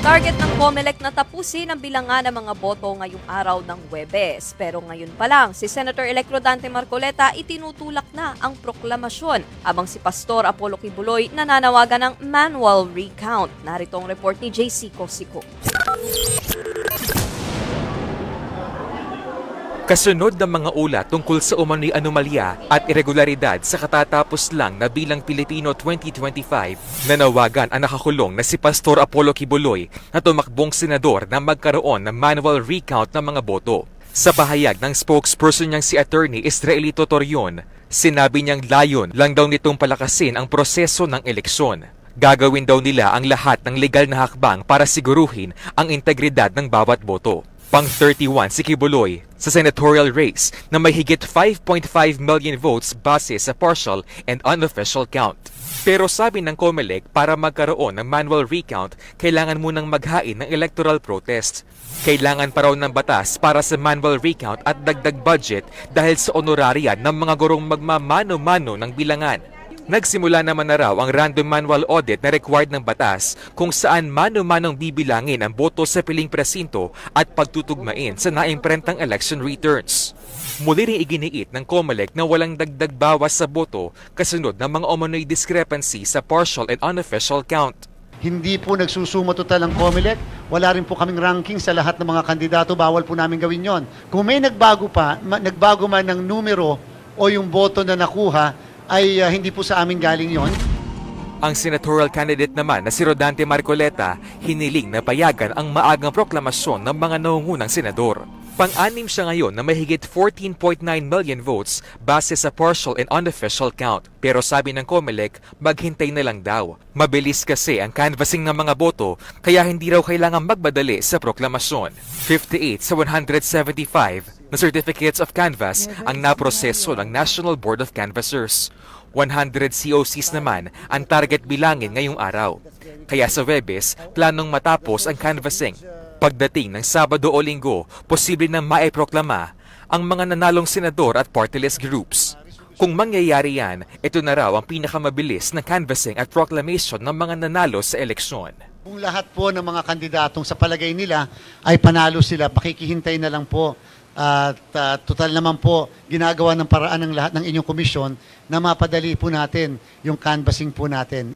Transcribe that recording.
Target ng COMELEC na tapusin ang bilangan ng mga boto ngayong araw ng Huwebes. Pero ngayon pa lang, si Senator-elect Rodante Marcoleta itinutulak na ang proklamasyon habang si Pastor Apollo Kibuloy nananawagan ng manual recount. Narito ang report ni JC Cosico. Kasunod ng mga ulat tungkol sa umano'y anomalya at irregularidad sa katatapos lang na bilang Pilipino 2025, nanawagan ang nakakulong na si Pastor Apollo Kibuloy na tumakbong senador na magkaroon ng manual recount ng mga boto. Sa pahayag ng spokesperson niyang si Attorney Israelito Torion, sinabi niyang layon lang daw nitong palakasin ang proseso ng eleksyon. Gagawin daw nila ang lahat ng legal na hakbang para siguruhin ang integridad ng bawat boto. Pang-31 si Kibuloy sa senatorial race na may higit 5.5 million votes base sa partial and unofficial count. Pero sabi ng COMELEC, para magkaroon ng manual recount, kailangan munang maghain ng electoral protest. Kailangan pa raw ng batas para sa manual recount at dagdag budget dahil sa honoraria ng mga gurong magmamano-mano ng bilangan. Nagsimula naman na raw ang random manual audit na required ng batas kung saan mano-manong bibilangin ang boto sa piling presinto at pagtutugmain sa naimprentang election returns. Muli rin iginiit ng COMELEC na walang dagdag bawas sa boto kasunod ng mga umano'y discrepancy sa partial and unofficial count. Hindi po nagsusumo total ang COMELEC. Wala rin po kaming ranking sa lahat ng mga kandidato. Bawal po namin gawin yon. Kung may nagbago man ng numero o yung boto na nakuha, ay hindi po sa amin galing yon. Ang senatorial candidate naman na si Rodante Marcoleta hiniling na payagan ang maagang proklamasyon ng mga nangungunang senador. Pang-anim siya ngayon na may higit 14.9 million votes base sa partial and unofficial count. Pero sabi ng COMELEC, maghintay na lang daw. Mabilis kasi ang canvassing ng mga boto kaya hindi raw kailangang magmadali sa proklamasyon. 58 sa 175 na certificates of canvass ang naproseso ng National Board of Canvassers. 100 COCs naman ang target bilangin ngayong araw. Kaya sa Huwebes, planong matapos ang canvassing. Pagdating ng Sabado o Linggo, posible na maiproklama ang mga nanalong senador at party list groups. Kung mangyayari yan, ito na raw ang pinakamabilis na canvassing at proclamation ng mga nanalo sa eleksyon. Kung lahat po ng mga kandidatong sa palagay nila ay panalo sila, pakikihintay na lang po. At total naman po, ginagawa ng paraan ng lahat ng inyong komisyon na mapadali po natin yung canvassing po natin.